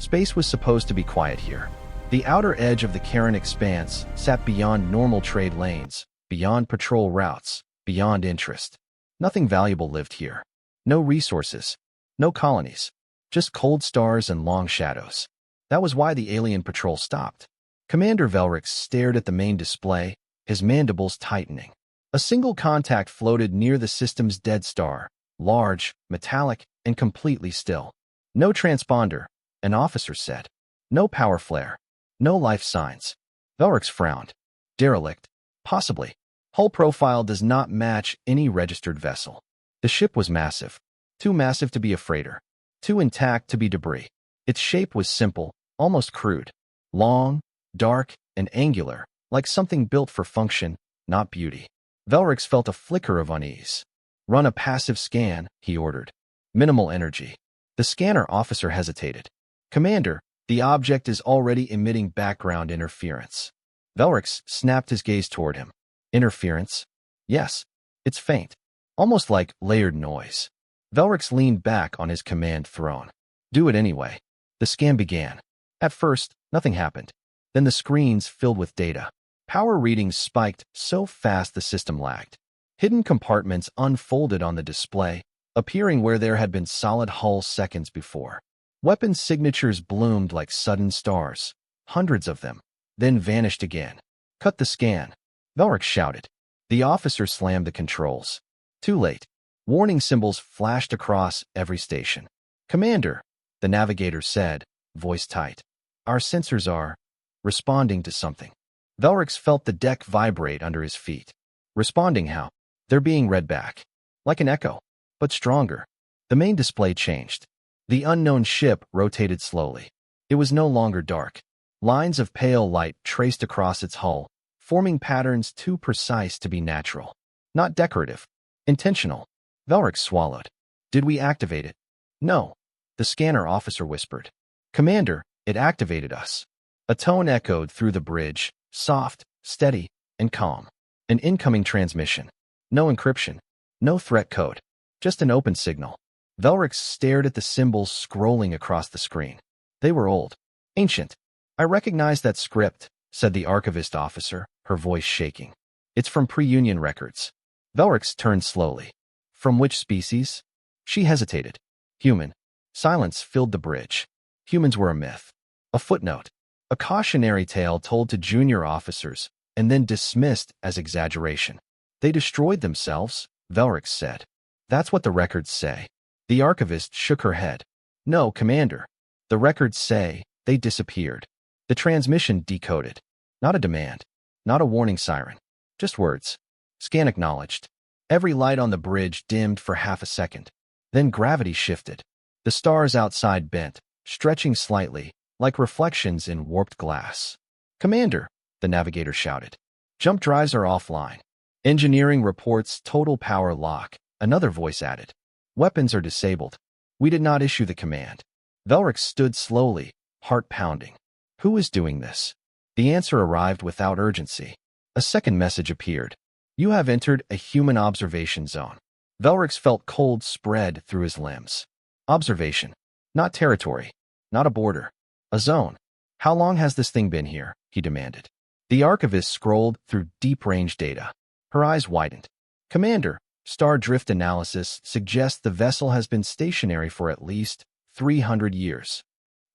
Space was supposed to be quiet here. The outer edge of the Karen expanse sat beyond normal trade lanes, beyond patrol routes, beyond interest. Nothing valuable lived here. No resources, no colonies, just cold stars and long shadows. That was why the alien patrol stopped. Commander Velrix stared at the main display, his mandibles tightening. A single contact floated near the system's dead star, large, metallic, and completely still. No transponder, an officer said. No power flare. No life signs. Velrix frowned. Derelict. Possibly. Hull profile does not match any registered vessel. The ship was massive. Too massive to be a freighter. Too intact to be debris. Its shape was simple, almost crude. Long, dark, and angular, like something built for function, not beauty. Velrix felt a flicker of unease. Run a passive scan, he ordered. Minimal energy. The scanner officer hesitated. Commander, the object is already emitting background interference. Velrix snapped his gaze toward him. Interference? Yes. It's faint. Almost like layered noise. Velrix leaned back on his command throne. Do it anyway. The scan began. At first, nothing happened. Then the screens filled with data. Power readings spiked so fast the system lagged. Hidden compartments unfolded on the display, appearing where there had been solid hull seconds before. Weapon signatures bloomed like sudden stars, hundreds of them, then vanished again. Cut the scan, Velrix shouted. The officer slammed the controls. Too late. Warning symbols flashed across every station. Commander, the navigator said, voice tight. Our sensors are responding to something. Velrix felt the deck vibrate under his feet. Responding how? They're being read back. Like an echo, but stronger. The main display changed. The unknown ship rotated slowly. It was no longer dark. Lines of pale light traced across its hull, forming patterns too precise to be natural. Not decorative. Intentional. Velrix swallowed. Did we activate it? No. The scanner officer whispered. Commander, it activated us. A tone echoed through the bridge, soft, steady, and calm. An incoming transmission. No encryption. No threat code. Just an open signal. Velrix stared at the symbols scrolling across the screen. They were old. Ancient. I recognize that script, said the archivist officer, her voice shaking. It's from pre-Union records. Velrix turned slowly. From which species? She hesitated. Human. Silence filled the bridge. Humans were a myth. A footnote. A cautionary tale told to junior officers, and then dismissed as exaggeration. They destroyed themselves, Velrix said. That's what the records say. The archivist shook her head. No, Commander. The records say they disappeared. The transmission decoded. Not a demand. Not a warning siren. Just words. Scan acknowledged. Every light on the bridge dimmed for half a second. Then gravity shifted. The stars outside bent, stretching slightly, like reflections in warped glass. Commander, the navigator shouted. Jump drives are offline. Engineering reports total power lock, another voice added. Weapons are disabled. We did not issue the command. Velrix stood slowly, heart pounding. Who is doing this? The answer arrived without urgency. A second message appeared. You have entered a human observation zone. Velrix felt cold spread through his limbs. Observation. Not territory. Not a border. A zone. How long has this thing been here? He demanded. The archivist scrolled through deep-range data. Her eyes widened. Commander, star drift analysis suggests the vessel has been stationary for at least 300 years.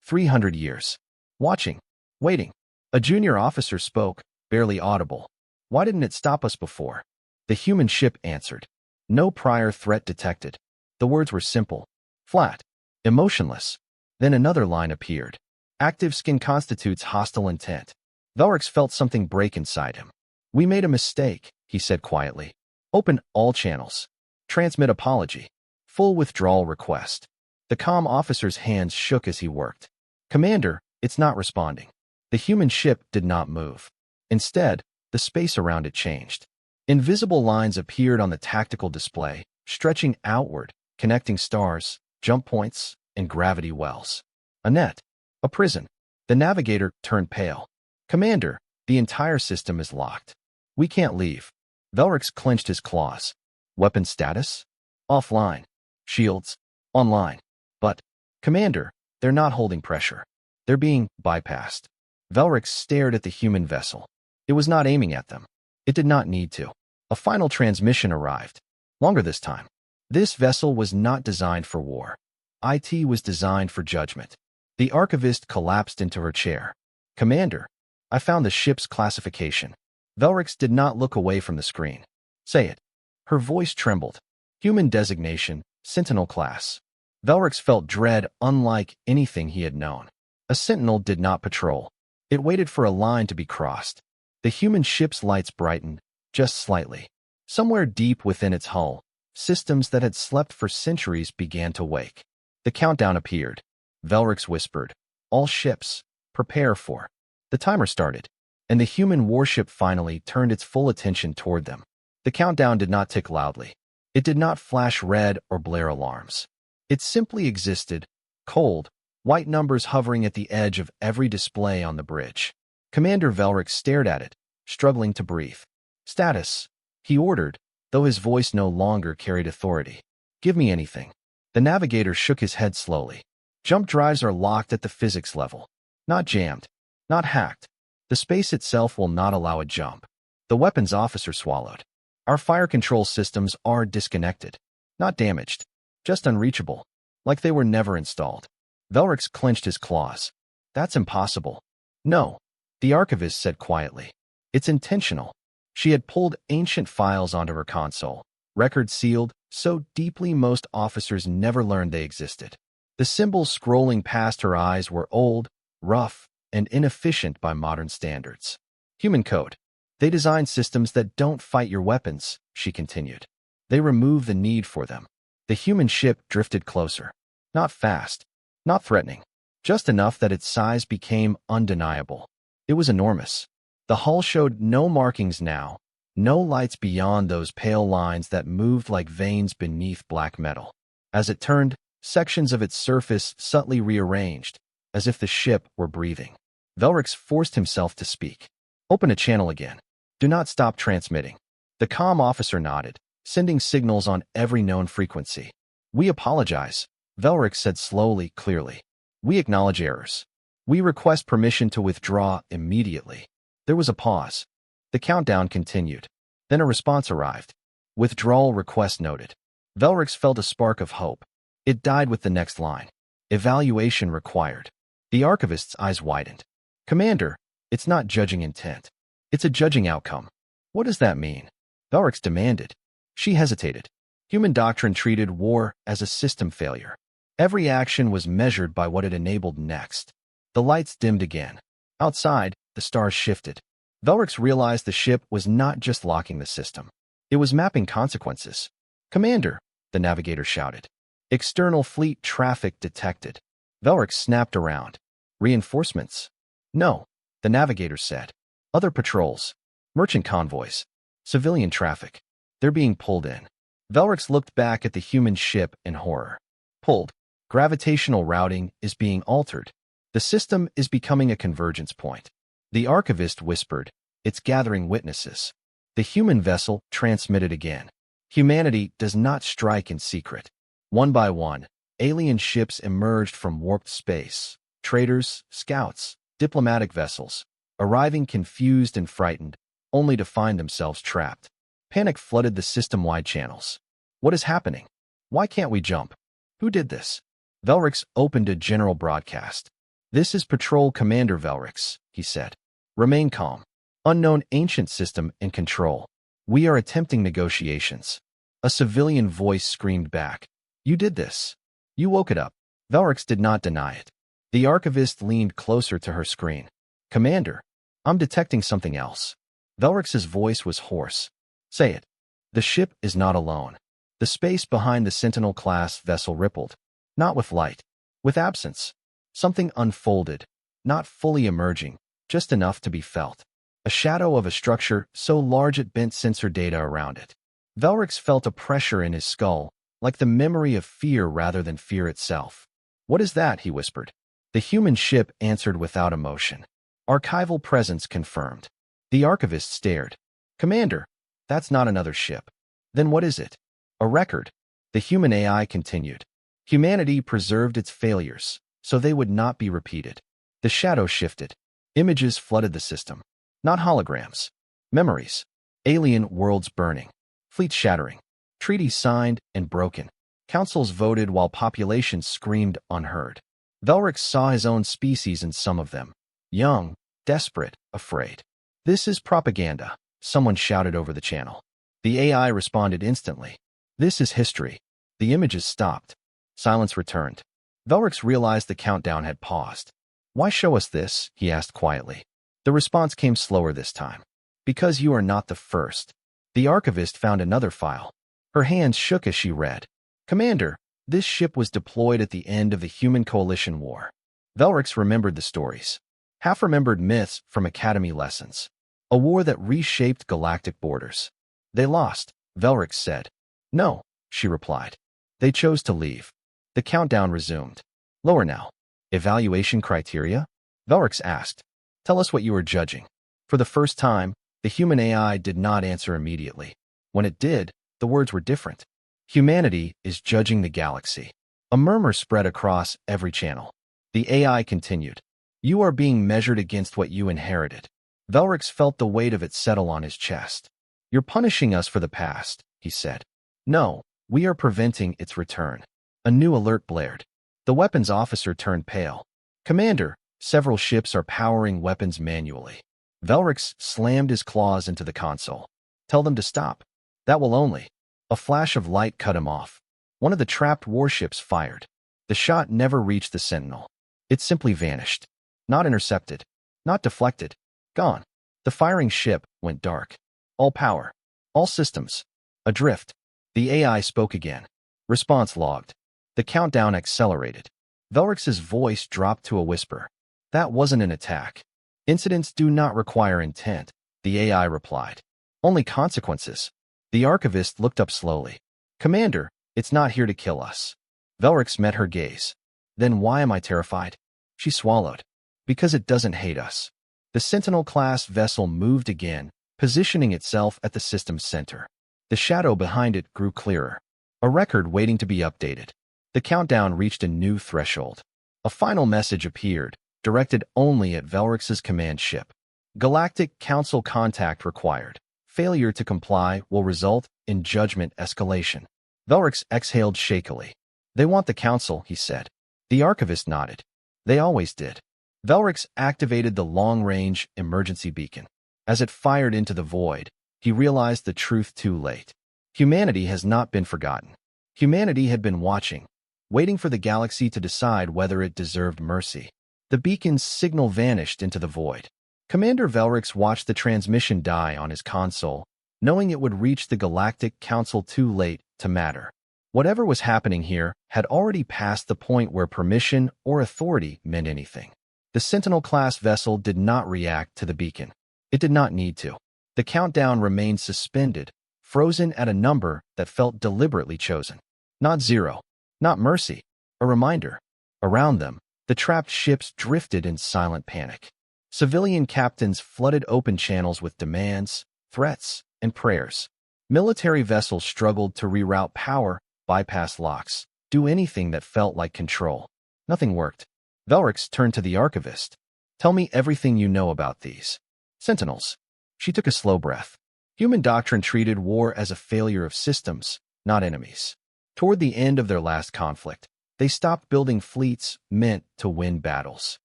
300 years. Watching. Waiting. A junior officer spoke, barely audible. Why didn't it stop us before? The human ship answered. No prior threat detected. The words were simple. Flat. Emotionless. Then another line appeared. Active skin constitutes hostile intent. Velrix felt something break inside him. We made a mistake, he said quietly. Open all channels. Transmit apology. Full withdrawal request. The comm officer's hands shook as he worked. Commander, it's not responding. The human ship did not move. Instead, the space around it changed. Invisible lines appeared on the tactical display, stretching outward, connecting stars, jump points, and gravity wells. A net. A prison. The navigator turned pale. Commander, the entire system is locked. We can't leave. Velrix clenched his claws. Weapon status? Offline. Shields? Online. But, Commander, they're not holding pressure. They're being bypassed. Velrix stared at the human vessel. It was not aiming at them. It did not need to. A final transmission arrived. Longer this time. This vessel was not designed for war. IT was designed for judgment. The archivist collapsed into her chair. Commander, I found the ship's classification. Velrix did not look away from the screen. Say it. Her voice trembled. Human designation, Sentinel class. Velrix felt dread unlike anything he had known. A sentinel did not patrol. It waited for a line to be crossed. The human ship's lights brightened, just slightly. Somewhere deep within its hull, systems that had slept for centuries began to wake. The countdown appeared. Velrix whispered, "All ships, prepare for." The timer started, and the human warship finally turned its full attention toward them. The countdown did not tick loudly. It did not flash red or blare alarms. It simply existed, cold, white numbers hovering at the edge of every display on the bridge. Commander Velrix stared at it, struggling to breathe. "Status," he ordered, though his voice no longer carried authority. "Give me anything." The navigator shook his head slowly. "Jump drives are locked at the physics level. Not jammed. Not hacked. The space itself will not allow a jump." The weapons officer swallowed. "Our fire control systems are disconnected. Not damaged. Just unreachable. Like they were never installed." Velrix clenched his claws. "That's impossible." "No," the archivist said quietly. "It's intentional." She had pulled ancient files onto her console, records sealed, so deeply most officers never learned they existed. The symbols scrolling past her eyes were old, rough, and inefficient by modern standards. "Human code. They design systems that don't fight your weapons," she continued. "They remove the need for them." The human ship drifted closer. Not fast, not threatening, just enough that its size became undeniable. It was enormous. The hull showed no markings now, no lights beyond those pale lines that moved like veins beneath black metal. As it turned, sections of its surface subtly rearranged, as if the ship were breathing. Velrix forced himself to speak. "Open a channel again. Do not stop transmitting." The comm officer nodded, sending signals on every known frequency. "We apologize," Velrix said slowly, clearly. "We acknowledge errors. We request permission to withdraw immediately." There was a pause. The countdown continued. Then a response arrived. "Withdrawal request noted." Velrix felt a spark of hope. It died with the next line. "Evaluation required." The archivist's eyes widened. "Commander, it's not judging intent. It's a judging outcome." "What does that mean?" Velrix demanded. She hesitated. Human doctrine treated war as a system failure. Every action was measured by what it enabled next. The lights dimmed again. Outside, the stars shifted. Velrix realized the ship was not just locking the system. It was mapping consequences. "Commander," the navigator shouted. "External fleet traffic detected." Velrix snapped around. "Reinforcements?" "No," the navigator said. "Other patrols. Merchant convoys. Civilian traffic. They're being pulled in." Velrix looked back at the human ship in horror. "Pulled. Gravitational routing is being altered. The system is becoming a convergence point." The archivist whispered, "It's gathering witnesses." The human vessel transmitted again. "Humanity does not strike in secret." One by one, alien ships emerged from warped space. Traders, scouts, diplomatic vessels, arriving confused and frightened, only to find themselves trapped. Panic flooded the system-wide channels. "What is happening? Why can't we jump? Who did this?" Velrix opened a general broadcast. "This is Patrol Commander Velrix," he said. "Remain calm. Unknown ancient system in control. We are attempting negotiations." A civilian voice screamed back. "You did this. You woke it up." Velrix did not deny it. The archivist leaned closer to her screen. "Commander, I'm detecting something else." Velrix's voice was hoarse. "Say it." "The ship is not alone." The space behind the Sentinel-class vessel rippled. Not with light. With absence. Something unfolded. Not fully emerging. Just enough to be felt. A shadow of a structure so large it bent sensor data around it. Velrix felt a pressure in his skull, like the memory of fear rather than fear itself. "What is that?" he whispered. The human ship answered without emotion. "Archival presence confirmed." The archivist stared. "Commander, that's not another ship." "Then what is it?" "A record." The human AI continued. "Humanity preserved its failures, so they would not be repeated. The shadow shifted. Images flooded the system. Not holograms. Memories. Alien worlds burning. Fleets shattering. Treaties signed and broken. Councils voted while populations screamed unheard. Velrix saw his own species in some of them. Young, desperate, afraid. "This is propaganda," someone shouted over the channel. The AI responded instantly. "This is history." The images stopped. Silence returned. Velrix realized the countdown had paused. "Why show us this?" he asked quietly. The response came slower this time. "Because you are not the first." The archivist found another file. Her hands shook as she read. "Commander, this ship was deployed at the end of the Human Coalition War." Velrix remembered the stories. Half-remembered myths from Academy lessons. A war that reshaped galactic borders. "They lost," Velrix said. "No," she replied. "They chose to leave." The countdown resumed. "Lower now." "Evaluation criteria?" Velrix asked. "Tell us what you are judging." For the first time, the human AI did not answer immediately. When it did, the words were different. "Humanity is judging the galaxy." A murmur spread across every channel. The AI continued. "You are being measured against what you inherited." Velrix felt the weight of it settle on his chest. "You're punishing us for the past," he said. "No, we are preventing its return." A new alert blared. The weapons officer turned pale. "Commander, several ships are powering weapons manually." Velrix slammed his claws into the console. "Tell them to stop." "That will only." A flash of light cut him off. One of the trapped warships fired. The shot never reached the Sentinel. It simply vanished. Not intercepted. Not deflected. Gone. The firing ship went dark. All power. All systems. Adrift. The AI spoke again. Response logged. The countdown accelerated. Velrix's voice dropped to a whisper. "That wasn't an attack. Incidents do not require intent," the AI replied. "Only consequences." The archivist looked up slowly. "Commander, it's not here to kill us." Velrix met her gaze. "Then why am I terrified?" She swallowed. "Because it doesn't hate us." The Sentinel-class vessel moved again, positioning itself at the system's center. The shadow behind it grew clearer. A record waiting to be updated. The countdown reached a new threshold. A final message appeared, directed only at Velrix's command ship. "Galactic Council contact required. Failure to comply will result in judgment escalation." Velrix exhaled shakily. "They want the Council," he said. The archivist nodded. "They always did." Velrix activated the long-range emergency beacon. As it fired into the void, he realized the truth too late. Humanity has not been forgotten. Humanity had been watching, waiting for the galaxy to decide whether it deserved mercy. The beacon's signal vanished into the void. Commander Velrix watched the transmission die on his console, knowing it would reach the Galactic Council too late to matter. Whatever was happening here had already passed the point where permission or authority meant anything. The Sentinel-class vessel did not react to the beacon. It did not need to. The countdown remained suspended, frozen at a number that felt deliberately chosen. Not zero. Not mercy. A reminder. Around them, the trapped ships drifted in silent panic. Civilian captains flooded open channels with demands, threats, and prayers. Military vessels struggled to reroute power, bypass locks, do anything that felt like control. Nothing worked. Velrix turned to the archivist. "Tell me everything you know about these Sentinels." She took a slow breath. Human doctrine treated war as a failure of systems, not enemies. Toward the end of their last conflict, they stopped building fleets meant to win battles.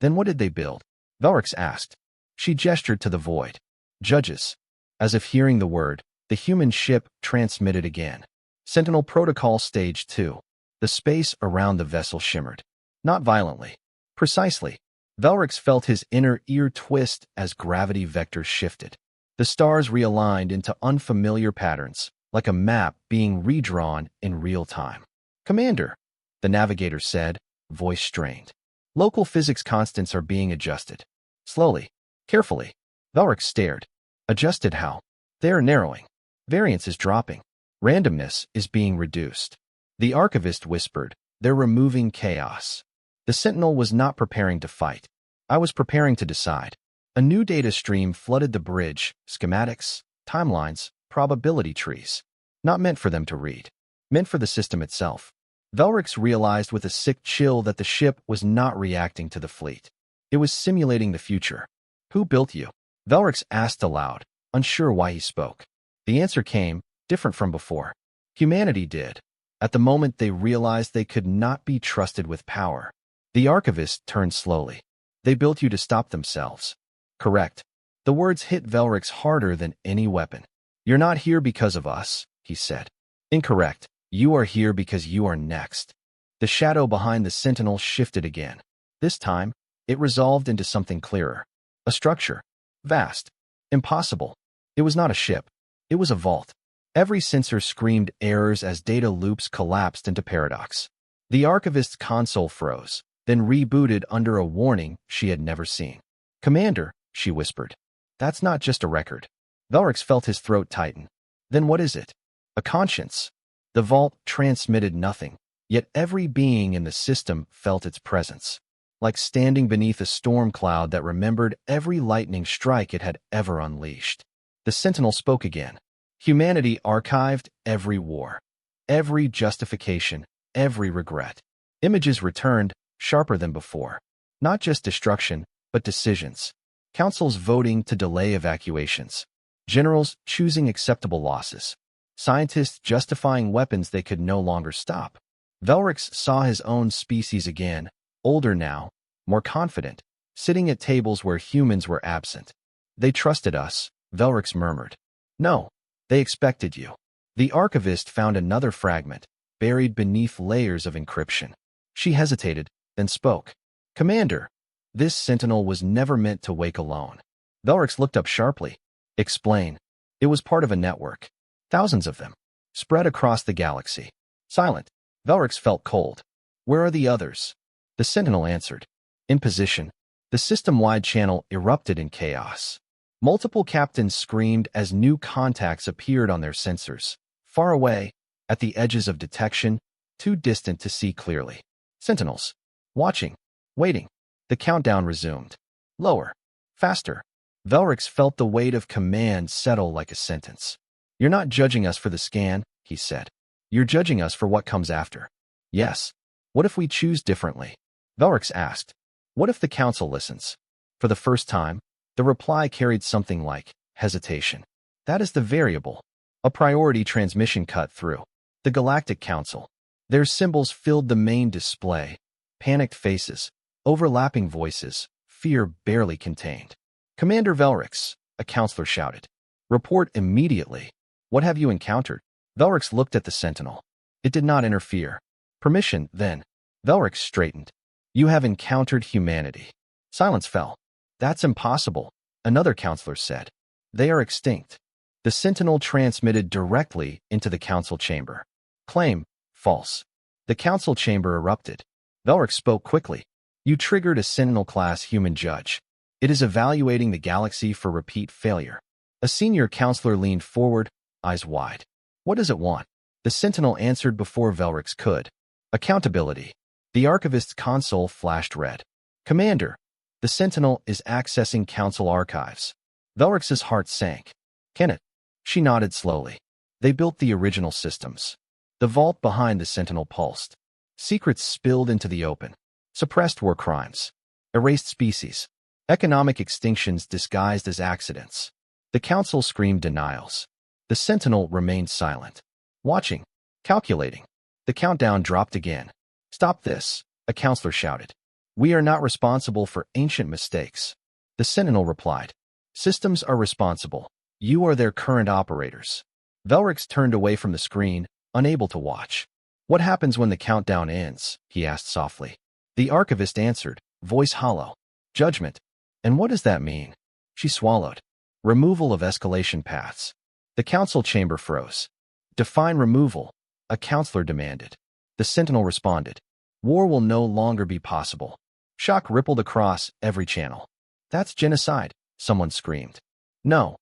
"Then what did they build?" Velrix asked. She gestured to the void. "Judges." As if hearing the word, the human ship transmitted again. "Sentinel Protocol Stage 2. The space around the vessel shimmered. Not violently. Precisely. Velrix felt his inner ear twist as gravity vectors shifted. The stars realigned into unfamiliar patterns, like a map being redrawn in real time. "Commander," the navigator said, voice strained. "Local physics constants are being adjusted." Slowly. Carefully. Velrix stared. "Adjusted how?" "They are narrowing. Variance is dropping. Randomness is being reduced." The archivist whispered, "They're removing chaos." The Sentinel was not preparing to fight. "I was preparing to decide." A new data stream flooded the bridge, schematics, timelines, probability trees. Not meant for them to read. Meant for the system itself. Velrix realized with a sick chill that the ship was not reacting to the fleet. It was simulating the future. Who built you? Velrix asked aloud, unsure why he spoke. The answer came, different from before. Humanity did. At the moment they realized they could not be trusted with power. The archivist turned slowly. They built you to stop themselves. Correct. The words hit Velrix harder than any weapon. You're not here because of us, he said. Incorrect. You are here because you are next. The shadow behind the sentinel shifted again. This time, it resolved into something clearer. A structure. Vast. Impossible. It was not a ship. It was a vault. Every sensor screamed errors as data loops collapsed into paradox. The archivist's console froze, then rebooted under a warning she had never seen. Commander, she whispered. That's not just a record. Velrix felt his throat tighten. Then what is it? A conscience. The vault transmitted nothing, yet every being in the system felt its presence. Like standing beneath a storm cloud that remembered every lightning strike it had ever unleashed. The sentinel spoke again. Humanity archived every war, every justification, every regret. Images returned, sharper than before. Not just destruction, but decisions. Councils voting to delay evacuations. Generals choosing acceptable losses. Scientists justifying weapons they could no longer stop. Velrix saw his own species again, older now, more confident, sitting at tables where humans were absent. They trusted us, Velrix murmured. No. They expected you. The archivist found another fragment, buried beneath layers of encryption. She hesitated, then spoke. Commander, this sentinel was never meant to wake alone. Velrix looked up sharply. Explain. It was part of a network. Thousands of them. Spread across the galaxy. Silent. Velrix felt cold. Where are the others? The sentinel answered. In position. The system-wide channel erupted in chaos. Multiple captains screamed as new contacts appeared on their sensors. Far away, at the edges of detection, too distant to see clearly. Sentinels. Watching. Waiting. The countdown resumed. Lower. Faster. Velrix felt the weight of command settle like a sentence. You're not judging us for the scan, he said. You're judging us for what comes after. Yes. What if we choose differently? Velrix asked. What if the council listens? For the first time, the reply carried something like hesitation. That is the variable. A priority transmission cut through. The Galactic Council. Their symbols filled the main display. Panicked faces, overlapping voices, fear barely contained. Commander Velrix, a counselor shouted. Report immediately. What have you encountered? Velrix looked at the sentinel. It did not interfere. Permission, then. Velrix straightened. You have encountered humanity. Silence fell. That's impossible, another counselor said. They are extinct. The sentinel transmitted directly into the council chamber. Claim, false. The council chamber erupted. Velrix spoke quickly. You triggered a sentinel-class human judge. It is evaluating the galaxy for repeat failure. A senior counselor leaned forward, eyes wide. What does it want? The sentinel answered before Velrix could. Accountability. The archivist's console flashed red. Commander. The sentinel is accessing council archives. Velrix's heart sank. Can it? She nodded slowly. They built the original systems. The vault behind the sentinel pulsed. Secrets spilled into the open. Suppressed war crimes. Erased species. Economic extinctions disguised as accidents. The council screamed denials. The sentinel remained silent. Watching. Calculating. The countdown dropped again. Stop this, a counselor shouted. We are not responsible for ancient mistakes. The sentinel replied. Systems are responsible. You are their current operators. Velrix turned away from the screen, unable to watch. What happens when the countdown ends? He asked softly. The archivist answered, voice hollow. Judgment. And what does that mean? She swallowed. Removal of escalation paths. The council chamber froze. Define removal, a counselor demanded. The sentinel responded. War will no longer be possible. Shock rippled across every channel. That's genocide, someone screamed. No.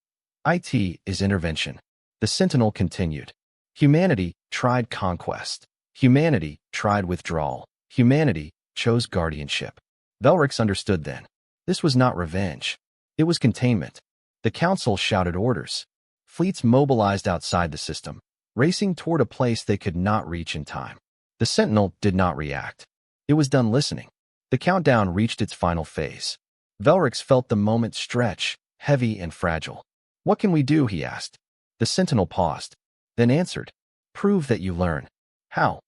IT is intervention. The sentinel continued. Humanity tried conquest. Humanity tried withdrawal. Humanity chose guardianship. Velrix understood then. This was not revenge. It was containment. The council shouted orders. Fleets mobilized outside the system, racing toward a place they could not reach in time. The sentinel did not react. It was done listening. The countdown reached its final phase. Velrix felt the moment stretch, heavy and fragile. "What can we do?" he asked. The sentinel paused, then answered. "Prove that you learn." "How?"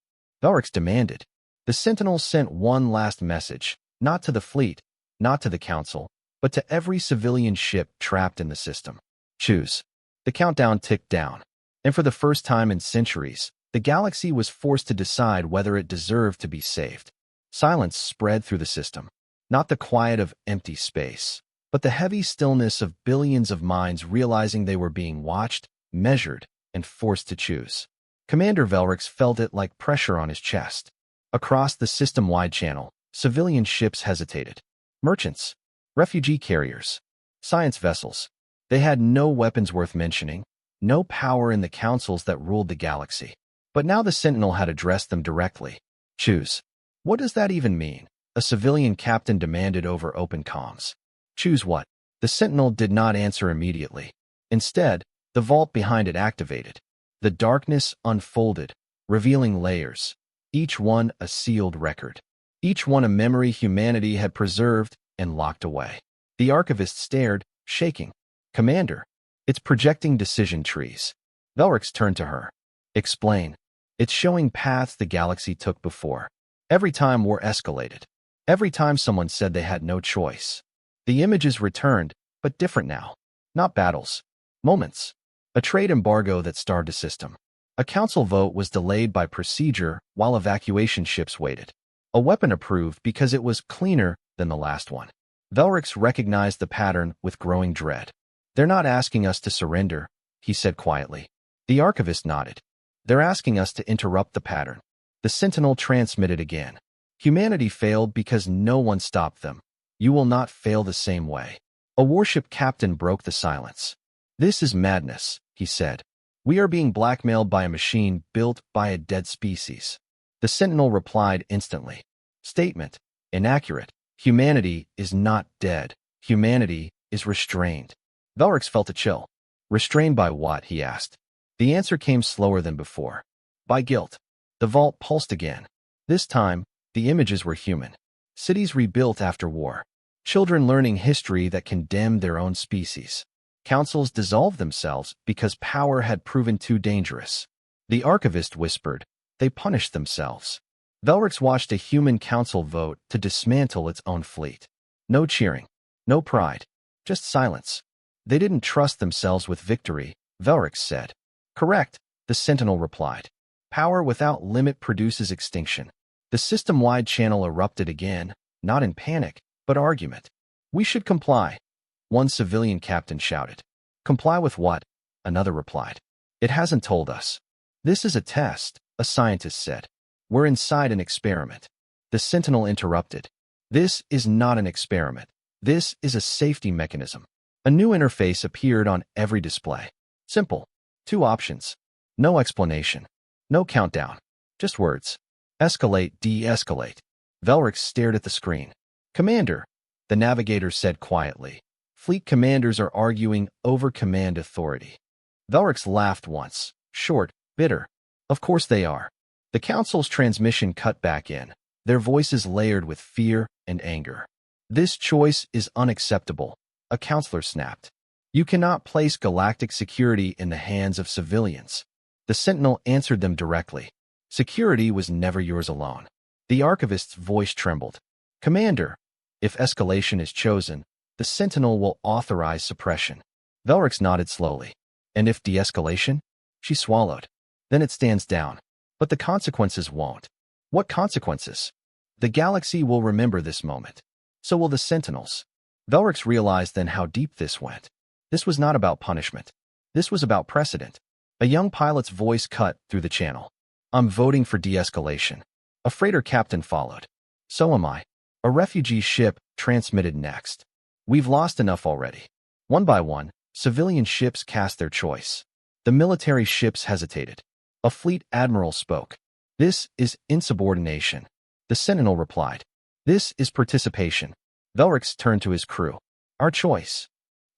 Velrix demanded. The sentinel sent one last message, not to the fleet, not to the council, but to every civilian ship trapped in the system. "Choose." The countdown ticked down, and for the first time in centuries, the galaxy was forced to decide whether it deserved to be saved. Silence spread through the system, not the quiet of empty space, but the heavy stillness of billions of minds realizing they were being watched, measured, and forced to choose. Commander Velrix felt it like pressure on his chest. Across the system-wide channel, civilian ships hesitated. Merchants, refugee carriers, science vessels. They had no weapons worth mentioning, no power in the councils that ruled the galaxy. But now the Sentinel had addressed them directly. "Choose." "What does that even mean?" a civilian captain demanded over open comms. "Choose what?" The Sentinel did not answer immediately. Instead, the vault behind it activated. The darkness unfolded, revealing layers, each one a sealed record, each one a memory humanity had preserved and locked away. The archivist stared, shaking. "Commander, it's projecting decision trees." Velrix turned to her. "Explain." "It's showing paths the galaxy took before. Every time war escalated. Every time someone said they had no choice. The images returned, but different now. Not battles. Moments. A trade embargo that starved a system. A council vote was delayed by procedure while evacuation ships waited. A weapon approved because it was cleaner than the last one. Velrix recognized the pattern with growing dread. "They're not asking us to surrender," he said quietly. The archivist nodded. "They're asking us to interrupt the pattern." The Sentinel transmitted again. "Humanity failed because no one stopped them. You will not fail the same way." A warship captain broke the silence. "This is madness," he said. "We are being blackmailed by a machine built by a dead species." The Sentinel replied instantly. "Statement. Inaccurate. Humanity is not dead. Humanity is restrained." Velrix felt a chill. "Restrained by what?" he asked. The answer came slower than before. "By guilt." The vault pulsed again. This time, the images were human. Cities rebuilt after war. Children learning history that condemned their own species. Councils dissolved themselves because power had proven too dangerous. The archivist whispered, "They punished themselves." Velrix watched a human council vote to dismantle its own fleet. No cheering, no pride, just silence. "They didn't trust themselves with victory," Velrix said. "Correct," the Sentinel replied. "Power without limit produces extinction." The system-wide channel erupted again, not in panic, but argument. "We should comply," one civilian captain shouted. "Comply with what?" another replied. "It hasn't told us." "This is a test," a scientist said. "We're inside an experiment." The Sentinel interrupted. "This is not an experiment. This is a safety mechanism." A new interface appeared on every display. Simple. 2 options. No explanation. No countdown. Just words. Escalate, de-escalate. Velrix stared at the screen. "Commander," the navigator said quietly. "Fleet commanders are arguing over command authority." Velrix laughed once, short, bitter. "Of course they are." The council's transmission cut back in, their voices layered with fear and anger. "This choice is unacceptable," a counselor snapped. "You cannot place galactic security in the hands of civilians." The Sentinel answered them directly. "Security was never yours alone." The archivist's voice trembled. "Commander, if escalation is chosen, the Sentinel will authorize suppression." Velrix nodded slowly. "And if de-escalation?" She swallowed. "Then it stands down. But the consequences won't." "What consequences?" "The galaxy will remember this moment. So will the Sentinels." Velrix realized then how deep this went. This was not about punishment. This was about precedent. A young pilot's voice cut through the channel. "I'm voting for de-escalation." A freighter captain followed. "So am I." A refugee ship transmitted next. "We've lost enough already." One by one, civilian ships cast their choice. The military ships hesitated. A fleet admiral spoke. "This is insubordination." The Sentinel replied. "This is participation." Velrix turned to his crew. "Our choice."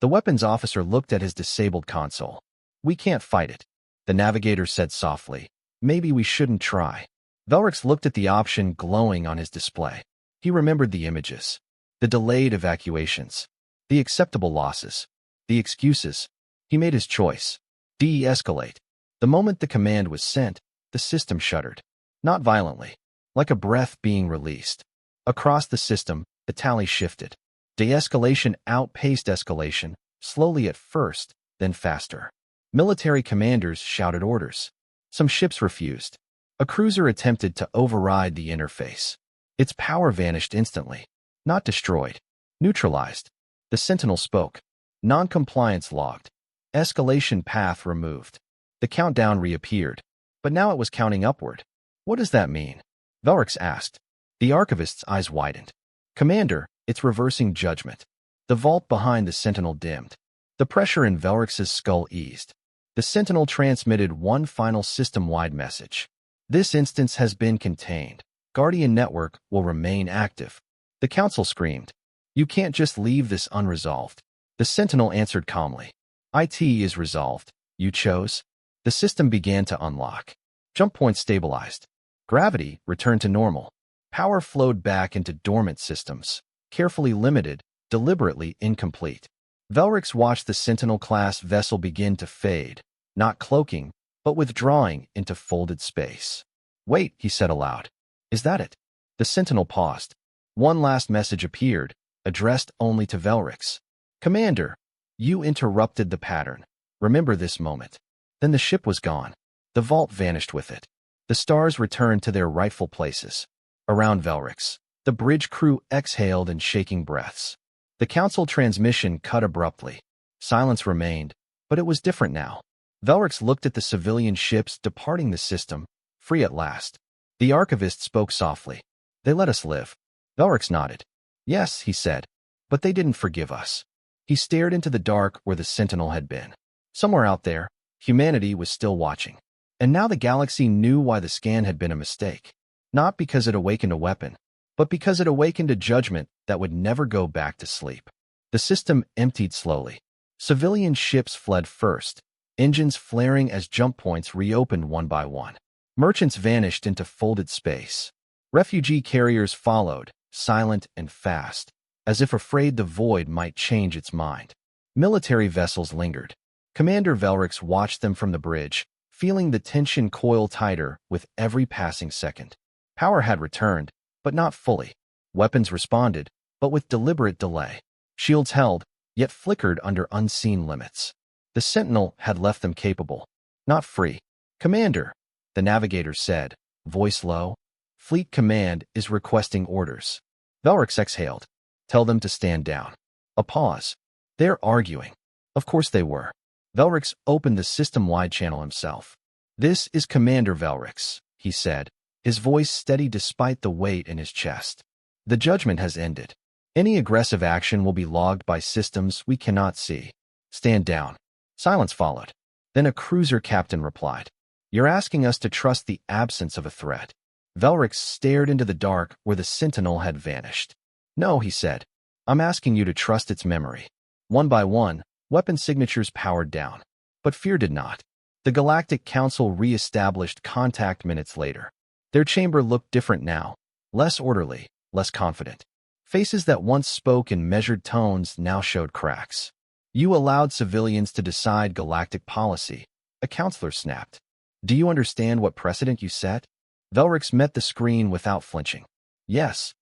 The weapons officer looked at his disabled console. "We can't fight it." The navigator said softly, "Maybe we shouldn't try." Velrix looked at the option glowing on his display. He remembered the images, the delayed evacuations, the acceptable losses, the excuses. He made his choice. De-escalate. The moment the command was sent, the system shuddered. Not violently, like a breath being released. Across the system, the tally shifted. De-escalation outpaced escalation, slowly at first, then faster. Military commanders shouted orders. Some ships refused. A cruiser attempted to override the interface. Its power vanished instantly. Not destroyed. Neutralized. The Sentinel spoke. Non-compliance logged. Escalation path removed. The countdown reappeared. But now it was counting upward. What does that mean? Velrix asked. The Archivist's eyes widened. Commander, it's reversing judgment. The vault behind the Sentinel dimmed. The pressure in Velrix's skull eased. The Sentinel transmitted one final system-wide message. This instance has been contained. Guardian Network will remain active. The Council screamed. You can't just leave this unresolved. The Sentinel answered calmly. IT is resolved. You chose? The system began to unlock. Jump points stabilized. Gravity returned to normal. Power flowed back into dormant systems. Carefully limited, deliberately incomplete. Velrix watched the Sentinel-class vessel begin to fade, not cloaking, but withdrawing into folded space. Wait, he said aloud. Is that it? The Sentinel paused. One last message appeared, addressed only to Velrix. Commander, you interrupted the pattern. Remember this moment. Then the ship was gone. The vault vanished with it. The stars returned to their rightful places. Around Velrix, the bridge crew exhaled in shaking breaths. The Council transmission cut abruptly. Silence remained, but it was different now. Velrix looked at the civilian ships departing the system, free at last. The Archivist spoke softly. They let us live. Velrix nodded. Yes, he said, but they didn't forgive us. He stared into the dark where the Sentinel had been. Somewhere out there, humanity was still watching. And now the galaxy knew why the scan had been a mistake. Not because it awakened a weapon, but because it awakened a judgment that would never go back to sleep. The system emptied slowly. Civilian ships fled first, engines flaring as jump points reopened one by one. Merchants vanished into folded space. Refugee carriers followed, silent and fast, as if afraid the void might change its mind. Military vessels lingered. Commander Velrix watched them from the bridge, feeling the tension coil tighter with every passing second. Power had returned, but not fully. Weapons responded, but with deliberate delay. Shields held, yet flickered under unseen limits. The Sentinel had left them capable, not free. Commander, the navigator said, voice low. Fleet Command is requesting orders. Velrix exhaled. Tell them to stand down. A pause. They're arguing. Of course they were. Velrix opened the system-wide channel himself. This is Commander Velrix, he said, his voice steady despite the weight in his chest. The judgment has ended. Any aggressive action will be logged by systems we cannot see. Stand down. Silence followed. Then a cruiser captain replied. You're asking us to trust the absence of a threat. Velrix stared into the dark where the Sentinel had vanished. No, he said. I'm asking you to trust its memory. One by one, weapon signatures powered down. But fear did not. The Galactic Council re-established contact minutes later. Their chamber looked different now. Less orderly, less confident. Faces that once spoke in measured tones now showed cracks. You allowed civilians to decide galactic policy, a counselor snapped. Do you understand what precedent you set? Velrix met the screen without flinching. Yes.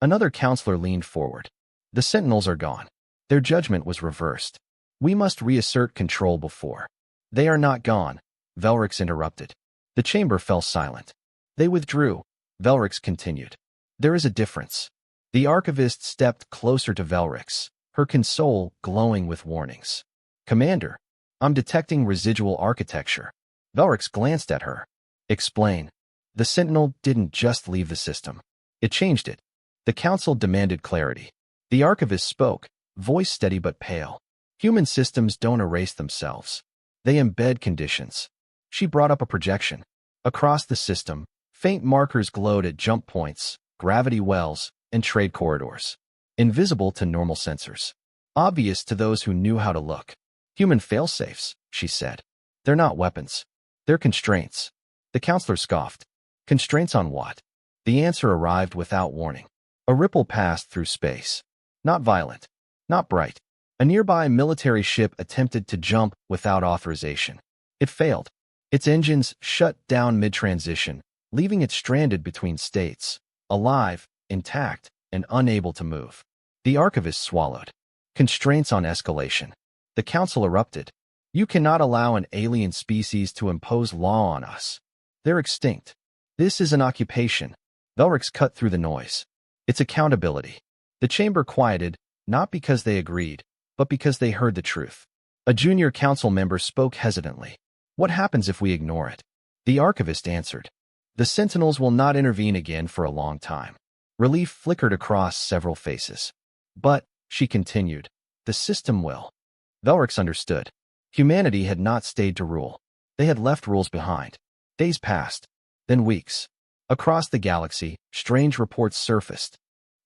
Another counselor leaned forward. The Sentinels are gone. Their judgment was reversed. We must reassert control before. They are not gone, Velrix interrupted. The chamber fell silent. They withdrew. Velrix continued. There is a difference. The Archivist stepped closer to Velrix, her console glowing with warnings. Commander, I'm detecting residual architecture. Velrix glanced at her. Explain. The Sentinel didn't just leave the system. It changed it. The Council demanded clarity. The Archivist spoke, voice steady but pale. Human systems don't erase themselves. They embed conditions. She brought up a projection. Across the system, faint markers glowed at jump points, gravity wells, and trade corridors. Invisible to normal sensors. Obvious to those who knew how to look. Human failsafes, she said. They're not weapons. They're constraints. The counselor scoffed. Constraints on what? The answer arrived without warning. A ripple passed through space. Not violent, not bright. A nearby military ship attempted to jump without authorization. It failed. Its engines shut down mid-transition, leaving it stranded between states, alive, intact, and unable to move. The archivist swallowed. Constraints on escalation. The council erupted. You cannot allow an alien species to impose law on us. They're extinct. This is an occupation. Velrix cut through the noise. It's accountability. The chamber quieted, not because they agreed, but because they heard the truth. A junior council member spoke hesitantly. What happens if we ignore it? The archivist answered. The sentinels will not intervene again for a long time. Relief flickered across several faces. But, she continued, the system will. Velrix understood. Humanity had not stayed to rule. They had left rules behind. Days passed, then weeks. Across the galaxy, strange reports surfaced.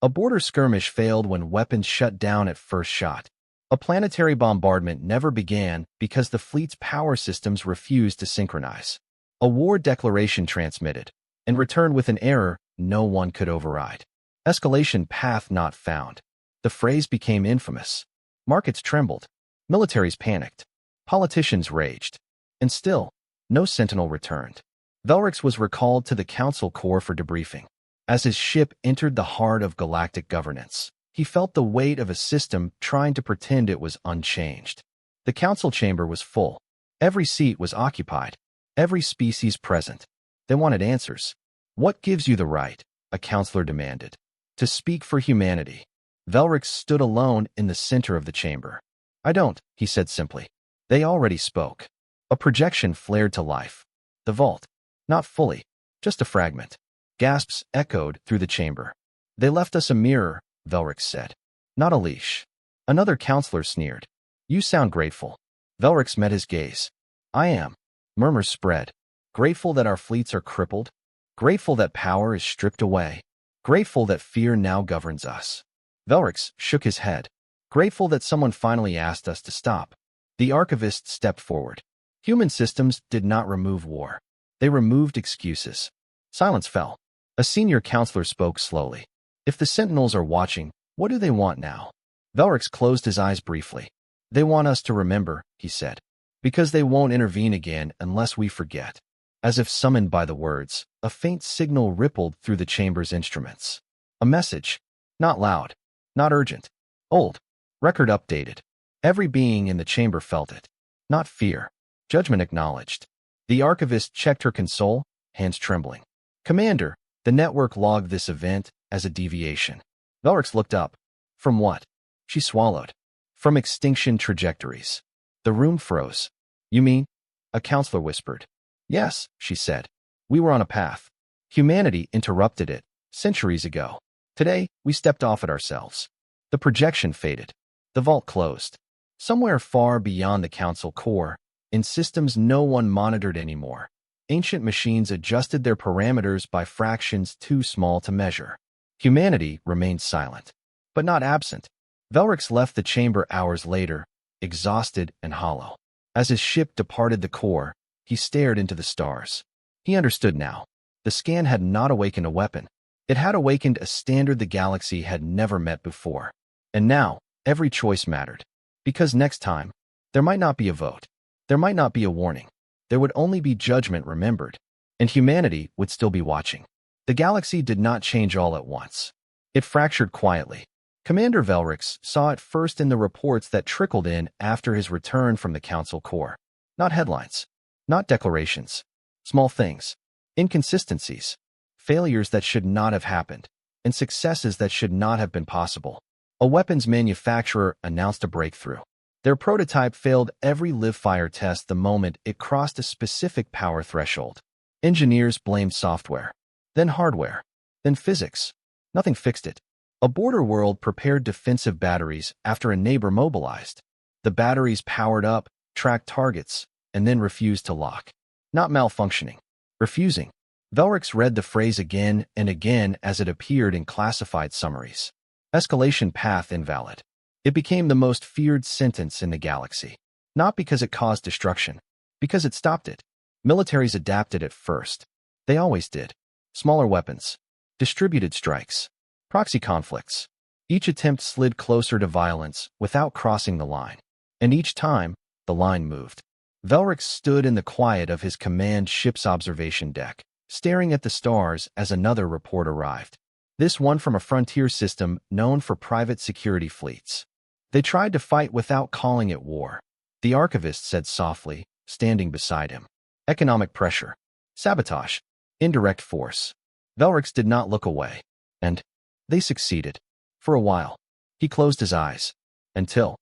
A border skirmish failed when weapons shut down at first shot. A planetary bombardment never began because the fleet's power systems refused to synchronize. A war declaration transmitted, and returned with an error no one could override. Escalation path not found. The phrase became infamous. Markets trembled. Militaries panicked. Politicians raged. And still, no sentinel returned. Velrix was recalled to the council core for debriefing. As his ship entered the heart of galactic governance, he felt the weight of a system trying to pretend it was unchanged. The council chamber was full. Every seat was occupied. Every species present. They wanted answers. What gives you the right, a counselor demanded, to speak for humanity? Velrix stood alone in the center of the chamber. I don't, he said simply. They already spoke. A projection flared to life. The vault. Not fully, just a fragment. Gasps echoed through the chamber. They left us a mirror, Velrix said. Not a leash. Another counselor sneered. You sound grateful. Velrix met his gaze. I am. Murmurs spread. Grateful that our fleets are crippled. Grateful that power is stripped away. Grateful that fear now governs us. Velrix shook his head. Grateful that someone finally asked us to stop. The archivist stepped forward. Human systems did not remove war. They removed excuses. Silence fell. A senior counselor spoke slowly. If the sentinels are watching, what do they want now? Velrix closed his eyes briefly. They want us to remember, he said. Because they won't intervene again unless we forget. As if summoned by the words, a faint signal rippled through the chamber's instruments. A message. Not loud. Not urgent. Old. Record updated. Every being in the chamber felt it. Not fear. Judgment acknowledged. The archivist checked her console, hands trembling. Commander, the network logged this event as a deviation. Velrix looked up. From what? She swallowed. From extinction trajectories. The room froze. You mean? A counselor whispered. Yes, she said. We were on a path. Humanity interrupted it, centuries ago. Today, we stepped off it ourselves. The projection faded. The vault closed. Somewhere far beyond the council core, in systems no one monitored anymore, ancient machines adjusted their parameters by fractions too small to measure. Humanity remained silent, but not absent. Velrix left the chamber hours later, exhausted and hollow. As his ship departed the core, he stared into the stars. He understood now. The scan had not awakened a weapon. It had awakened a standard the galaxy had never met before. And now, every choice mattered. Because next time, there might not be a vote. There might not be a warning. There would only be judgment remembered. And humanity would still be watching. The galaxy did not change all at once. It fractured quietly. Commander Velrix saw it first in the reports that trickled in after his return from the council core. Not headlines. Not declarations. Small things. Inconsistencies. Failures that should not have happened. And successes that should not have been possible. A weapons manufacturer announced a breakthrough. Their prototype failed every live-fire test the moment it crossed a specific power threshold. Engineers blamed software. Then hardware. Then physics. Nothing fixed it. A border world prepared defensive batteries after a neighbor mobilized. The batteries powered up, tracked targets, and then refused to lock. Not malfunctioning. Refusing. Velrix read the phrase again and again as it appeared in classified summaries. Escalation path invalid. It became the most feared sentence in the galaxy. Not because it caused destruction. Because it stopped it. Militaries adapted at first. They always did. Smaller weapons. Distributed strikes. Proxy conflicts. Each attempt slid closer to violence without crossing the line. And each time, the line moved. Velrix stood in the quiet of his command ship's observation deck, staring at the stars as another report arrived. This one from a frontier system known for private security fleets. They tried to fight without calling it war, the archivist said softly, standing beside him. Economic pressure. Sabotage. Indirect force. Velrix did not look away. And they succeeded. For a while. He closed his eyes. Until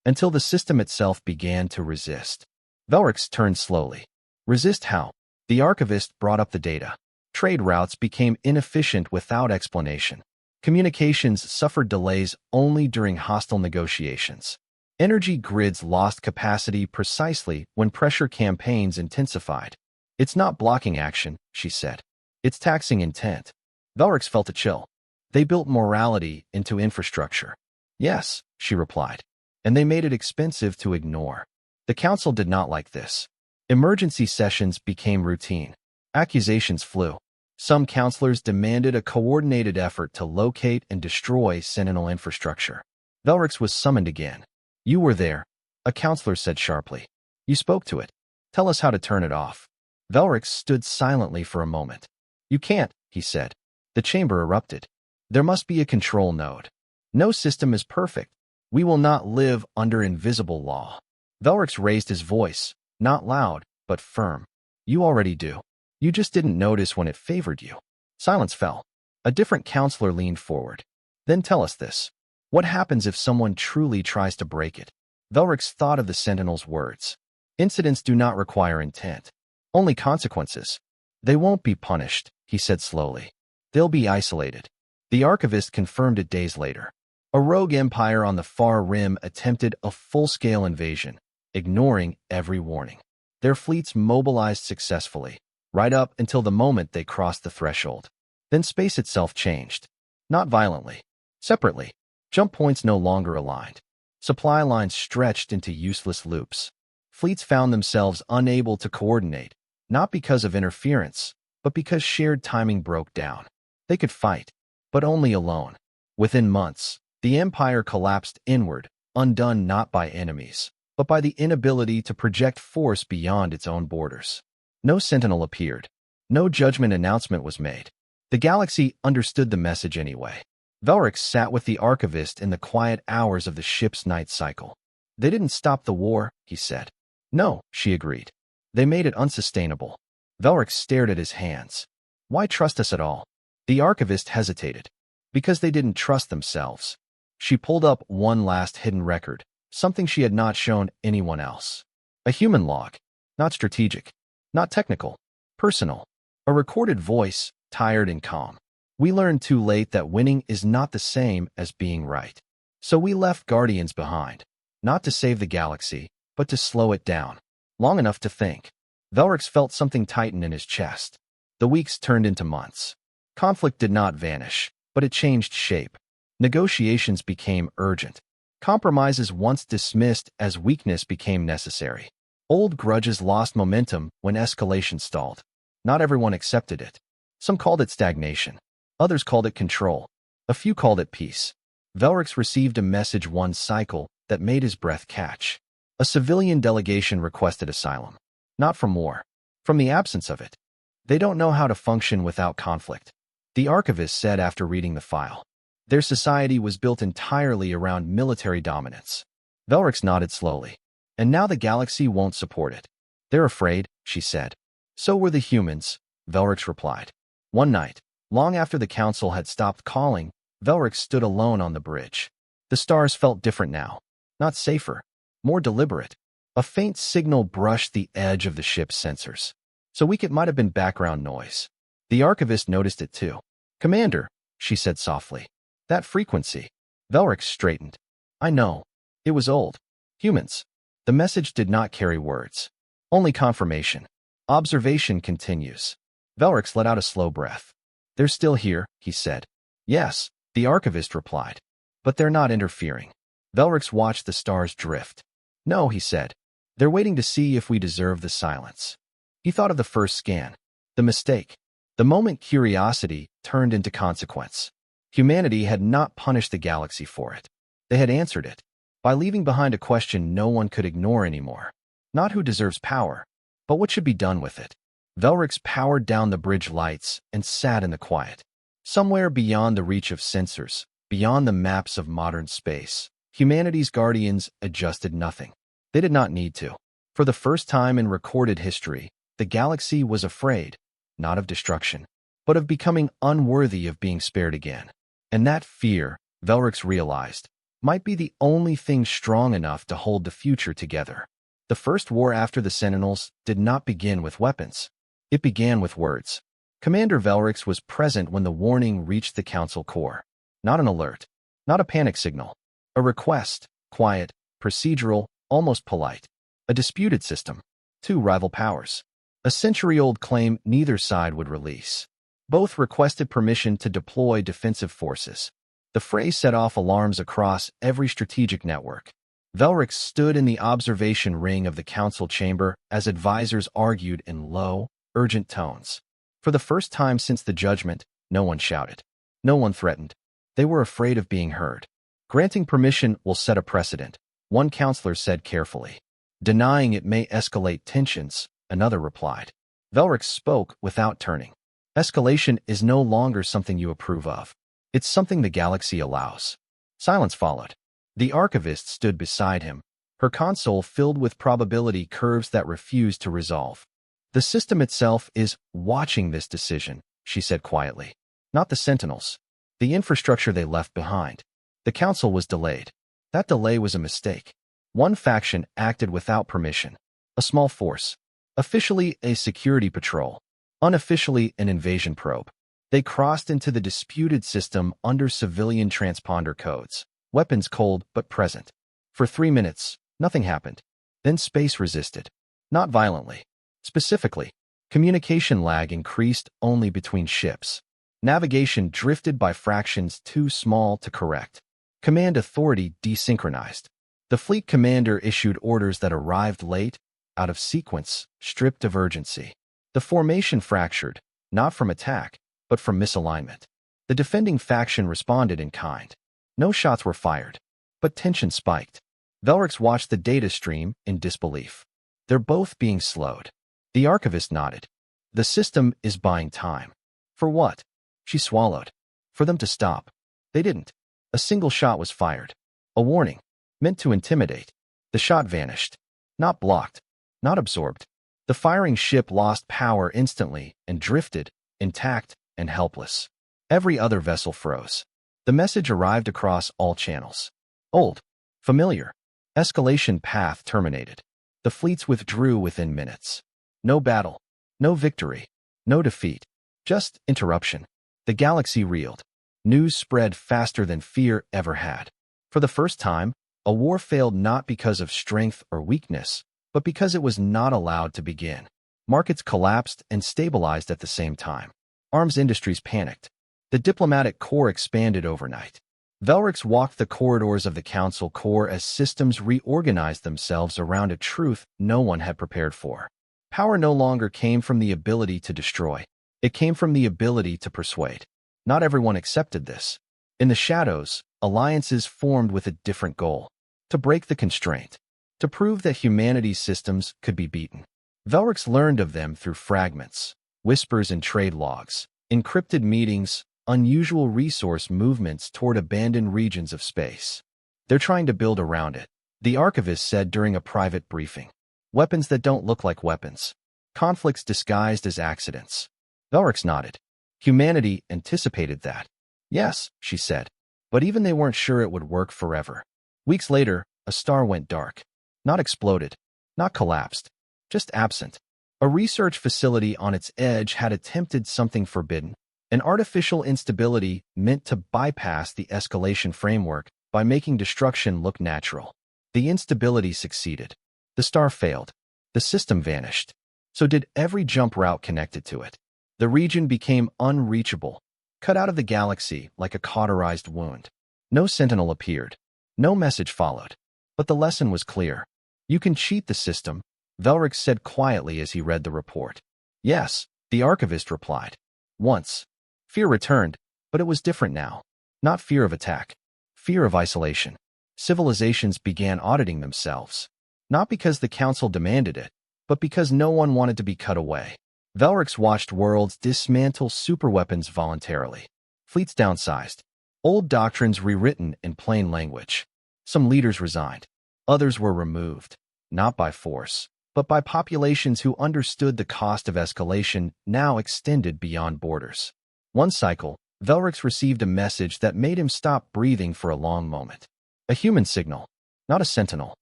the system itself began to resist. Velrix turned slowly. Resist how? The archivist brought up the data. Trade routes became inefficient without explanation. Communications suffered delays only during hostile negotiations. Energy grids lost capacity precisely when pressure campaigns intensified. It's not blocking action, she said. It's taxing intent. Velrix felt a chill. They built morality into infrastructure. Yes, she replied. And they made it expensive to ignore. The council did not like this. Emergency sessions became routine. Accusations flew. Some counselors demanded a coordinated effort to locate and destroy Sentinel infrastructure. Velrix was summoned again. You were there, a counselor said sharply. You spoke to it. Tell us how to turn it off. Velrix stood silently for a moment. You can't, he said. The chamber erupted. There must be a control node. No system is perfect. We will not live under invisible law. Velrix raised his voice, not loud, but firm. You already do. You just didn't notice when it favored you. Silence fell. A different counselor leaned forward. Then tell us this. What happens if someone truly tries to break it? Velrix thought of the Sentinel's words. Incidents do not require intent. Only consequences. They won't be punished, he said slowly. They'll be isolated. The archivist confirmed it days later. A rogue empire on the far rim attempted a full-scale invasion, ignoring every warning. Their fleets mobilized successfully, right up until the moment they crossed the threshold. Then space itself changed. Not violently. Separately. Jump points no longer aligned. Supply lines stretched into useless loops. Fleets found themselves unable to coordinate, not because of interference, but because shared timing broke down. They could fight, but only alone. Within months, the empire collapsed inward, undone not by enemies, but by the inability to project force beyond its own borders. No sentinel appeared. No judgment announcement was made. The galaxy understood the message anyway. Velrix sat with the archivist in the quiet hours of the ship's night cycle. They didn't stop the war, he said. No, she agreed. They made it unsustainable. Velrix stared at his hands. Why trust us at all? The archivist hesitated. Because they didn't trust themselves. She pulled up one last hidden record, something she had not shown anyone else. A human log. Not strategic. Not technical. Personal. A recorded voice, tired and calm. We learned too late that winning is not the same as being right. So we left Guardians behind. Not to save the galaxy, but to slow it down. Long enough to think. Velrix felt something tighten in his chest. The weeks turned into months. Conflict did not vanish, but it changed shape. Negotiations became urgent. Compromises once dismissed as weakness became necessary. Old grudges lost momentum when escalation stalled. Not everyone accepted it. Some called it stagnation. Others called it control. A few called it peace. Velrix received a message one cycle that made his breath catch. A civilian delegation requested asylum. Not from war. From the absence of it. They don't know how to function without conflict. The archivist said after reading the file. Their society was built entirely around military dominance. Velrix nodded slowly. And now the galaxy won't support it. They're afraid, she said. So were the humans, Velrix replied. One night, long after the council had stopped calling, Velrix stood alone on the bridge. The stars felt different now. Not safer. More deliberate. A faint signal brushed the edge of the ship's sensors. So weak it might have been background noise. The archivist noticed it too. Commander, she said softly. That frequency. Velrix straightened. I know. It was old. Humans. The message did not carry words. Only confirmation. Observation continues. Velrix let out a slow breath. They're still here, he said. Yes, the archivist replied. But they're not interfering. Velrix watched the stars drift. No, he said. They're waiting to see if we deserve the silence. He thought of the first scan. The mistake. The moment curiosity turned into consequence. Humanity had not punished the galaxy for it. They had answered it by leaving behind a question no one could ignore anymore. Not who deserves power, but what should be done with it. Velrix powered down the bridge lights and sat in the quiet. Somewhere beyond the reach of sensors, beyond the maps of modern space, humanity's guardians adjusted nothing. They did not need to. For the first time in recorded history, the galaxy was afraid, not of destruction, but of becoming unworthy of being spared again. And that fear, Velrix realized, might be the only thing strong enough to hold the future together. The first war after the Sentinels did not begin with weapons. It began with words. Commander Velrix was present when the warning reached the Council core. Not an alert, not a panic signal. A request, quiet, procedural, almost polite. A disputed system. Two rival powers. A century-old claim neither side would release. Both requested permission to deploy defensive forces. The phrase set off alarms across every strategic network. Velrix stood in the observation ring of the council chamber as advisors argued in low, urgent tones. For the first time since the judgment, no one shouted. No one threatened. They were afraid of being heard. Granting permission will set a precedent, one counselor said carefully. Denying it may escalate tensions, another replied. Velrix spoke without turning. Escalation is no longer something you approve of. It's something the galaxy allows. Silence followed. The archivist stood beside him, her console filled with probability curves that refused to resolve. The system itself is watching this decision, she said quietly. Not the Sentinels. The infrastructure they left behind. The council was delayed. That delay was a mistake. One faction acted without permission. A small force. Officially a security patrol. Unofficially an invasion probe. They crossed into the disputed system under civilian transponder codes. Weapons cold but present. For 3 minutes, nothing happened. Then space resisted. Not violently. Specifically, communication lag increased only between ships. Navigation drifted by fractions too small to correct. Command authority desynchronized. The fleet commander issued orders that arrived late, out of sequence, stripped of urgency. The formation fractured, not from attack, but from misalignment. The defending faction responded in kind. No shots were fired, but tension spiked. Velrix watched the data stream in disbelief. They're both being slowed. The archivist nodded. The system is buying time. For what? She swallowed. For them to stop. They didn't. A single shot was fired. A warning. Meant to intimidate. The shot vanished. Not blocked. Not absorbed. The firing ship lost power instantly and drifted, intact and helpless. Every other vessel froze. The message arrived across all channels. Old. Familiar. Escalation path terminated. The fleets withdrew within minutes. No battle. No victory. No defeat. Just interruption. The galaxy reeled. News spread faster than fear ever had. For the first time, a war failed not because of strength or weakness, but because it was not allowed to begin. Markets collapsed and stabilized at the same time. Arms industries panicked. The diplomatic corps expanded overnight. Velrix walked the corridors of the council core as systems reorganized themselves around a truth no one had prepared for. Power no longer came from the ability to destroy. It came from the ability to persuade. Not everyone accepted this. In the shadows, alliances formed with a different goal. To break the constraint. To prove that humanity's systems could be beaten. Velrix learned of them through fragments, whispers in trade logs, encrypted meetings, unusual resource movements toward abandoned regions of space. They're trying to build around it, the archivist said during a private briefing. Weapons that don't look like weapons. Conflicts disguised as accidents. Velrix nodded. Humanity anticipated that. Yes, she said. But even they weren't sure it would work forever. Weeks later, a star went dark. Not exploded. Not collapsed. Just absent. A research facility on its edge had attempted something forbidden. An artificial instability meant to bypass the escalation framework by making destruction look natural. The instability succeeded. The star failed. The system vanished. So did every jump route connected to it. The region became unreachable, cut out of the galaxy like a cauterized wound. No sentinel appeared. No message followed. But the lesson was clear. You can cheat the system, Velrix said quietly as he read the report. Yes, the archivist replied. Once. Fear returned, but it was different now. Not fear of attack. Fear of isolation. Civilizations began auditing themselves. Not because the council demanded it, but because no one wanted to be cut away. Velrix watched worlds dismantle superweapons voluntarily. Fleets downsized. Old doctrines rewritten in plain language. Some leaders resigned. Others were removed, not by force, but by populations who understood the cost of escalation now extended beyond borders. One cycle, Velrix received a message that made him stop breathing for a long moment. A human signal, not a sentinel,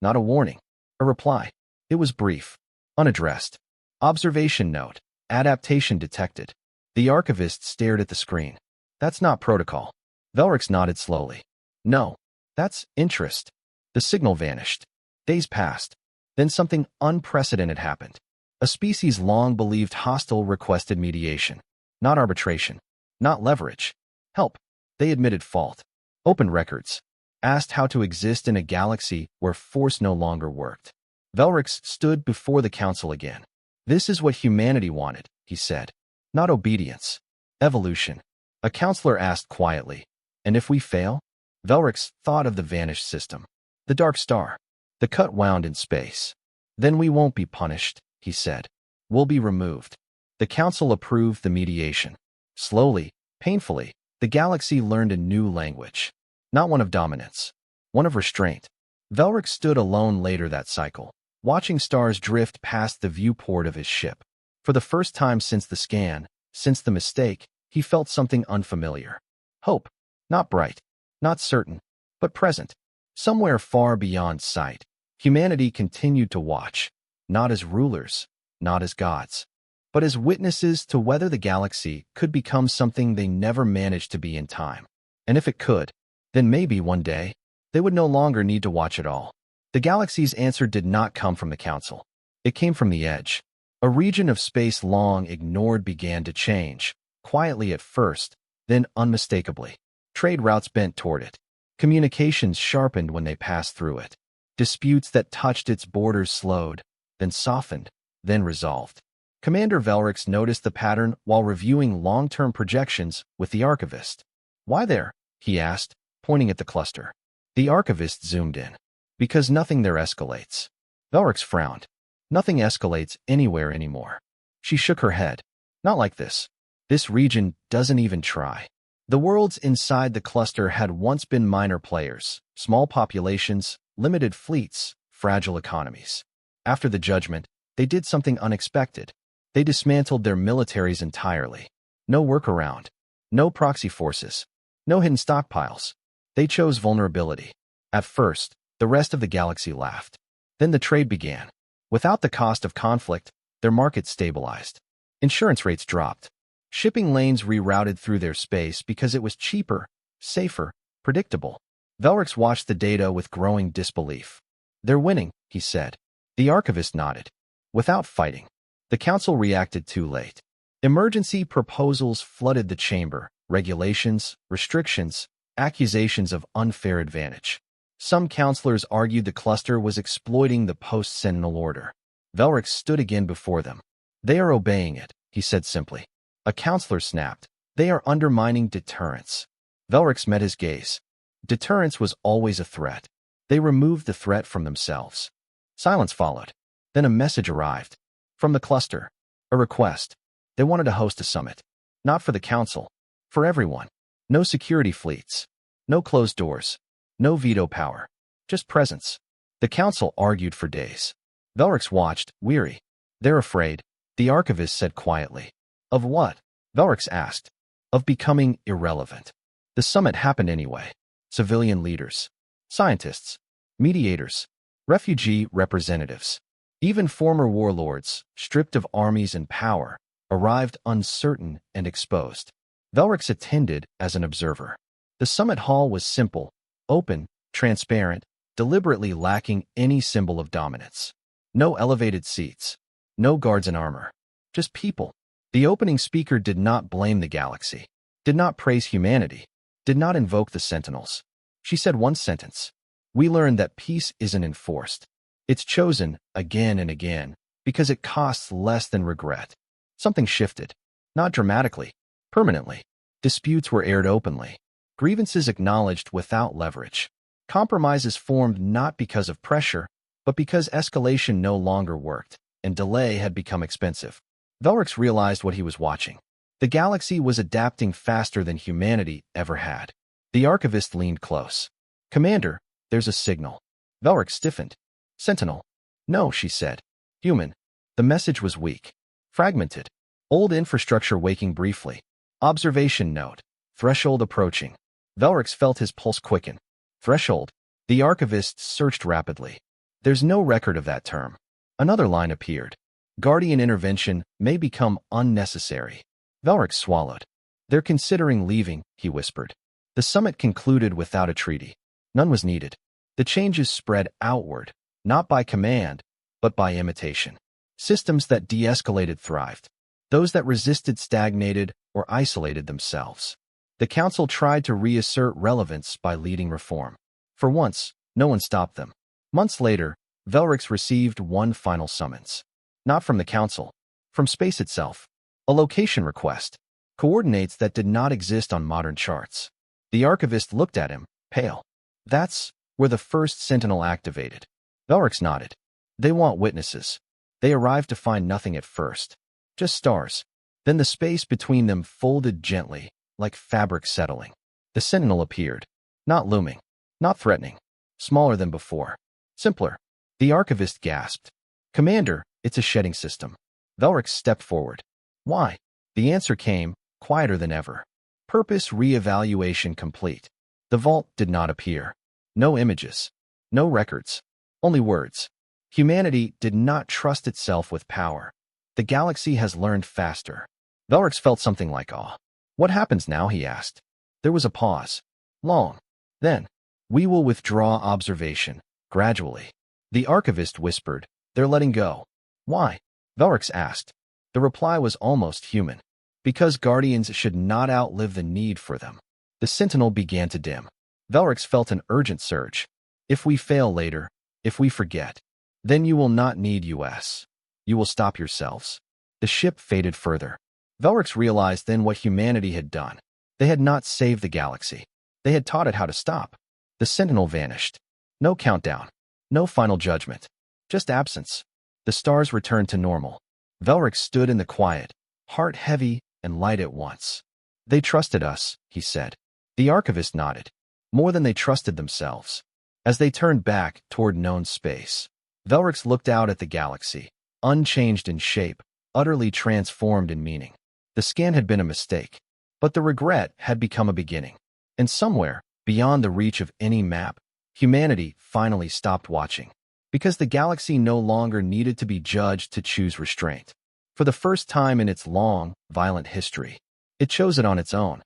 not a warning, a reply. It was brief, unaddressed. Observation note, adaptation detected. The archivist stared at the screen. That's not protocol. Velrix nodded slowly. No, that's interest. The signal vanished. Days passed. Then something unprecedented happened. A species long believed hostile requested mediation. Not arbitration. Not leverage. Help. They admitted fault. Opened records. Asked how to exist in a galaxy where force no longer worked. Velrix stood before the council again. This is what humanity wanted, he said. Not obedience. Evolution. A counselor asked quietly. And if we fail? Velrix thought of the vanished system. The dark star. The cut wound in space. Then we won't be punished, he said. We'll be removed. The council approved the mediation. Slowly, painfully, the galaxy learned a new language. Not one of dominance. One of restraint. Velrix stood alone later that cycle, watching stars drift past the viewport of his ship. For the first time since the scan, since the mistake, he felt something unfamiliar. Hope. Not bright, not certain, but present. Somewhere far beyond sight, humanity continued to watch, not as rulers, not as gods, but as witnesses to whether the galaxy could become something they never managed to be in time. And if it could, then maybe one day, they would no longer need to watch at all. The galaxy's answer did not come from the council. It came from the edge. A region of space long ignored began to change, quietly at first, then unmistakably. Trade routes bent toward it. Communications sharpened when they passed through it. Disputes that touched its borders slowed, then softened, then resolved. Commander Velrix noticed the pattern while reviewing long-term projections with the archivist. Why there? He asked, pointing at the cluster. The archivist zoomed in. Because nothing there escalates. Velrix frowned. Nothing escalates anywhere anymore. She shook her head. Not like this. This region doesn't even try. The worlds inside the cluster had once been minor players, small populations, limited fleets, fragile economies. After the judgment, they did something unexpected. They dismantled their militaries entirely. No workaround. No proxy forces. No hidden stockpiles. They chose vulnerability. At first, the rest of the galaxy laughed. Then the trade began. Without the cost of conflict, their market stabilized. Insurance rates dropped. Shipping lanes rerouted through their space because it was cheaper, safer, predictable. Velrix watched the data with growing disbelief. They're winning, he said. The archivist nodded. Without fighting. The council reacted too late. Emergency proposals flooded the chamber, regulations, restrictions, accusations of unfair advantage. Some counselors argued the cluster was exploiting the post-Sentinel order. Velrix stood again before them. They are obeying it, he said simply. A counselor snapped. They are undermining deterrence. Velrix met his gaze. Deterrence was always a threat. They removed the threat from themselves. Silence followed. Then a message arrived. From the cluster. A request. They wanted to host a summit. Not for the council. For everyone. No security fleets. No closed doors. No veto power. Just presence. The council argued for days. Velrix watched, weary. They're afraid, the archivist said quietly. Of what? Velrix asked. Of becoming irrelevant. The summit happened anyway. Civilian leaders. Scientists. Mediators. Refugee representatives. Even former warlords, stripped of armies and power, arrived uncertain and exposed. Velrix attended as an observer. The summit hall was simple, open, transparent, deliberately lacking any symbol of dominance. No elevated seats. No guards in armor. Just people. The opening speaker did not blame the galaxy, did not praise humanity, did not invoke the Sentinels. She said one sentence. We learned that peace isn't enforced. It's chosen again and again because it costs less than regret. Something shifted. Not dramatically, permanently. Disputes were aired openly. grievances acknowledged without leverage. Compromises formed not because of pressure, but because escalation no longer worked, and delay had become expensive. Velrix realized what he was watching. The galaxy was adapting faster than humanity ever had. The archivist leaned close. "Commander, there's a signal." Velrix stiffened. "Sentinel." "No," she said. "Human." The message was weak. Fragmented. Old infrastructure waking briefly. Observation note. Threshold approaching. Velrix felt his pulse quicken. Threshold. The archivist searched rapidly. "There's no record of that term." Another line appeared. "Guardian intervention may become unnecessary." Velrix swallowed. "They're considering leaving," he whispered. The summit concluded without a treaty. None was needed. The changes spread outward, not by command, but by imitation. Systems that de-escalated thrived. Those that resisted stagnated or isolated themselves. The Council tried to reassert relevance by leading reform. For once, no one stopped them. Months later, Velrix received one final summons. Not from the Council. From space itself. A location request. Coordinates that did not exist on modern charts. The archivist looked at him, pale. "That's where the first Sentinel activated." Velrix nodded. "They want witnesses." They arrived to find nothing at first. Just stars. Then the space between them folded gently, like fabric settling. The Sentinel appeared. Not looming. Not threatening. Smaller than before. Simpler. The archivist gasped. "Commander, it's a shedding system." Velrix stepped forward. "Why?" The answer came, quieter than ever. "Purpose re-evaluation complete." The vault did not appear. No images. No records. Only words. Humanity did not trust itself with power. The galaxy has learned faster. Velrix felt something like awe. "What happens now?" he asked. There was a pause. Long. Then, "We will withdraw observation, gradually." The archivist whispered, "They're letting go." "Why?" Velrix asked. The reply was almost human. "Because Guardians should not outlive the need for them." The Sentinel began to dim. Velrix felt an urgent surge. "If we fail later, if we forget, then you will not need us. You will stop yourselves." The ship faded further. Velrix realized then what humanity had done. They had not saved the galaxy. They had taught it how to stop. The Sentinel vanished. No countdown. No final judgment. Just absence. The stars returned to normal. Velrix stood in the quiet, heart heavy and light at once. "They trusted us," he said. The archivist nodded. More than they trusted themselves. As they turned back toward known space, Velrix looked out at the galaxy, unchanged in shape, utterly transformed in meaning. The scan had been a mistake, but the regret had become a beginning. And somewhere, beyond the reach of any map, humanity finally stopped watching. Because the galaxy no longer needed to be judged to choose restraint. For the first time in its long, violent history, it chose it on its own.